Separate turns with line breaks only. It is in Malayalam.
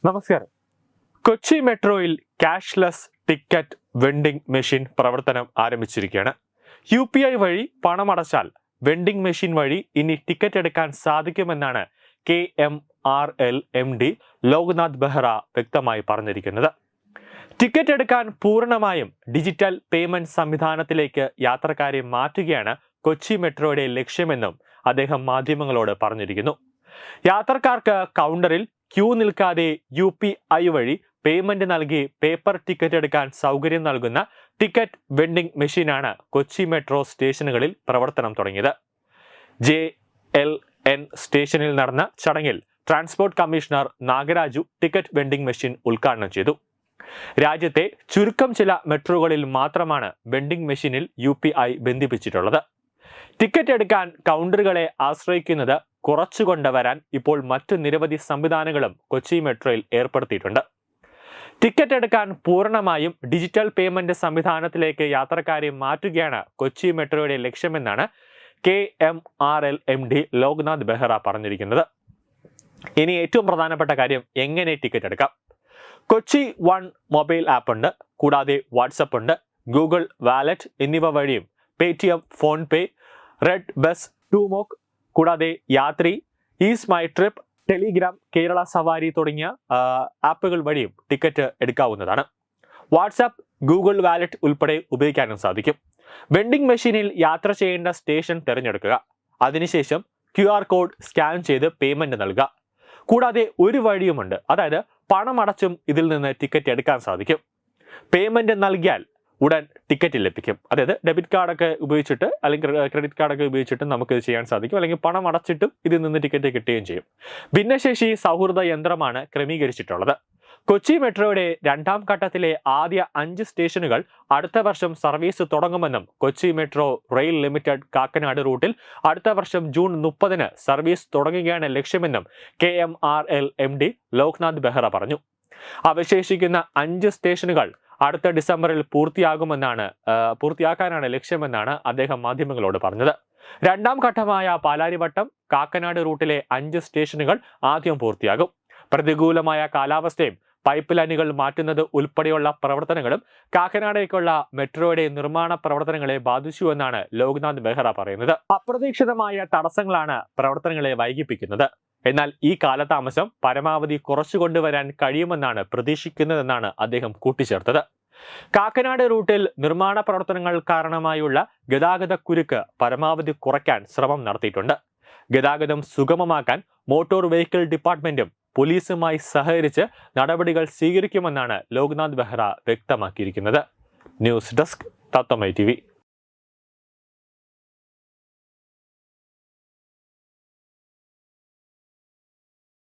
നമസ്കാരം. കൊച്ചി മെട്രോയിൽ ക്യാഷ്ലെസ് ടിക്കറ്റ് വെൻഡിംഗ് മെഷീൻ പ്രവർത്തനം ആരംഭിച്ചിരിക്കുകയാണ്. UPI വഴി പണമടച്ചാൽ വെൻഡിംഗ് മെഷീൻ വഴി ഇനി ടിക്കറ്റ് എടുക്കാൻ സാധിക്കുമെന്നാണ് KMRL MD ലോക്നാഥ് ബെഹ്റ വ്യക്തമായി പറഞ്ഞിരിക്കുന്നത്. ടിക്കറ്റ് എടുക്കാൻ പൂർണ്ണമായും ഡിജിറ്റൽ പേയ്മെന്റ് സംവിധാനത്തിലേക്ക് യാത്രക്കാരെ മാറ്റുകയാണ് കൊച്ചി മെട്രോയുടെ ലക്ഷ്യമെന്നും അദ്ദേഹം മാധ്യമങ്ങളോട് പറഞ്ഞിരിക്കുന്നു. യാത്രക്കാർക്ക് കൗണ്ടറിൽ ക്യൂ നിൽക്കാതെ UPI വഴി പേയ്മെന്റ് നൽകി പേപ്പർ ടിക്കറ്റ് എടുക്കാൻ സൗകര്യം നൽകുന്ന ടിക്കറ്റ് വെൻഡിംഗ് മെഷീനാണ് കൊച്ചി മെട്രോ സ്റ്റേഷനുകളിൽ പ്രവർത്തനം തുടങ്ങിയത്. JLN സ്റ്റേഷനിൽ നടന്ന ചടങ്ങിൽ transport commissioner Nagaraju ticket vending machine ഉദ്ഘാടനം ചെയ്തു. രാജ്യത്തെ ചുരുക്കം ചില മെട്രോകളിൽ മാത്രമാണ് വെൻഡിംഗ് മെഷീനിൽ UPI ബന്ധിപ്പിച്ചിട്ടുള്ളത്. ടിക്കറ്റ് എടുക്കാൻ കൗണ്ടറുകളെ ആശ്രയിക്കുന്നത് കുറച്ചുകൊണ്ടുവരാൻ ഇപ്പോൾ മറ്റു നിരവധി സംവിധാനങ്ങളും കൊച്ചി മെട്രോയിൽ ഏർപ്പെടുത്തിയിട്ടുണ്ട്. ടിക്കറ്റ് എടുക്കാൻ പൂർണ്ണമായും ഡിജിറ്റൽ പേയ്മെന്റ് സംവിധാനത്തിലേക്ക് യാത്രക്കാരെ മാറ്റുകയാണ് കൊച്ചി മെട്രോയുടെ ലക്ഷ്യമെന്നാണ് KMRL MD ലോക്നാഥ് ബെഹ്റ പറഞ്ഞിരിക്കുന്നത്. ഇനി ഏറ്റവും പ്രധാനപ്പെട്ട കാര്യം, എങ്ങനെ ടിക്കറ്റ് എടുക്കാം? കൊച്ചി വൺ മൊബൈൽ ആപ്പ് ഉണ്ട്, കൂടാതെ വാട്സപ്പ് ഉണ്ട്, ഗൂഗിൾ വാലറ്റ് എന്നിവ വഴിയും Paytm, PhonePe, red bus, Tummoc, കൂടാതെ Yatri, ease my trip, Telegram, Kerala Savari തുടങ്ങിയ ആപ്പുകൾ വഴിയും ടിക്കറ്റ് എടുക്കാവുന്നതാണ്. വാട്സാപ്പ്, ഗൂഗിൾ വാലറ്റ് ഉൾപ്പെടെ ഉപയോഗിക്കാനും സാധിക്കും. വെൻഡിംഗ് മെഷീനിൽ യാത്ര ചെയ്യേണ്ട സ്റ്റേഷൻ തിരഞ്ഞെടുക്കുക. അതിനുശേഷം QR കോഡ് സ്കാൻ ചെയ്ത് പേയ്മെന്റ് നൽകുക. കൂടാതെ ഒരു വഴിയുമുണ്ട്, അതായത് പണമടച്ചും ഇതിൽ നിന്ന് ടിക്കറ്റ് എടുക്കാൻ സാധിക്കും. പേയ്മെന്റ് നൽകിയാൽ ഉടൻ ടിക്കറ്റ് ലഭിക്കും. അതായത് ഡെബിറ്റ് കാർഡൊക്കെ ഉപയോഗിച്ചിട്ട് അല്ലെങ്കിൽ ക്രെഡിറ്റ് കാർഡൊക്കെ ഉപയോഗിച്ചിട്ട് നമുക്ക് ഇത് ചെയ്യാൻ സാധിക്കും. അല്ലെങ്കിൽ പണം അടച്ചിട്ടും ഇതിൽ നിന്ന് ടിക്കറ്റ് കിട്ടുകയും ചെയ്യും. ഭിന്നശേഷി സൗഹൃദ യന്ത്രമാണ് ക്രമീകരിച്ചിട്ടുള്ളത്. കൊച്ചി മെട്രോയുടെ രണ്ടാം ഘട്ടത്തിലെ ആദ്യ 5 സ്റ്റേഷനുകൾ അടുത്ത വർഷം സർവീസ് തുടങ്ങുമെന്നും Kochi metro rail limited Kakkanad റൂട്ടിൽ അടുത്ത വർഷം ജൂൺ 30-ന് സർവീസ് തുടങ്ങുകയാണ് ലക്ഷ്യമെന്നും KMRL MD ലോക്നാഥ് ബെഹ്റ പറഞ്ഞു. അവശേഷിക്കുന്ന 5 സ്റ്റേഷനുകൾ അടുത്ത ഡിസംബറിൽ പൂർത്തിയാക്കാനാണ് ലക്ഷ്യമെന്നാണ് അദ്ദേഹം മാധ്യമങ്ങളോട് പറഞ്ഞത്. രണ്ടാം ഘട്ടമായ പാലാരിവട്ടം, കാക്കനാട് റൂട്ടിലെ 5 സ്റ്റേഷനുകൾ ആദ്യം പൂർത്തിയാകും. പ്രതികൂലമായ കാലാവസ്ഥയും പൈപ്പ് ലൈനുകൾ മാറ്റുന്നത് ഉൾപ്പെടെയുള്ള പ്രവർത്തനങ്ങളും കാക്കനാടേക്കുള്ള മെട്രോയുടെ നിർമ്മാണ പ്രവർത്തനങ്ങളെ ബാധിച്ചുവെന്നാണ് ലോക്നാഥ് ബെഹ്റ പറയുന്നത്. അപ്രതീക്ഷിതമായ തടസ്സങ്ങളാണ് പ്രവർത്തനങ്ങളെ വൈകിപ്പിക്കുന്നത്. എന്നാൽ ഈ കാലതാമസം പരമാവധി കുറച്ചുകൊണ്ടുവരാൻ കഴിയുമെന്നാണ് പ്രതീക്ഷിക്കുന്നതെന്നാണ് അദ്ദേഹം കൂട്ടിച്ചേർത്തത്. കാക്കനാട് റൂട്ടിൽ നിർമ്മാണ പ്രവർത്തനങ്ങൾ കാരണമായുള്ള ഗതാഗത കുരുക്ക് പരമാവധി കുറയ്ക്കാൻ ശ്രമം നടത്തിയിട്ടുണ്ട്. ഗതാഗതം സുഗമമാക്കാൻ മോട്ടോർ വെഹിക്കിൾ ഡിപ്പാർട്ട്മെന്റും പോലീസുമായി സഹകരിച്ച് നടപടികൾ സ്വീകരിക്കുമെന്നാണ് ലോക്നാഥ് ബെഹ്റ വ്യക്തമാക്കിയിരിക്കുന്നത്. News desk Tatwamayi TV.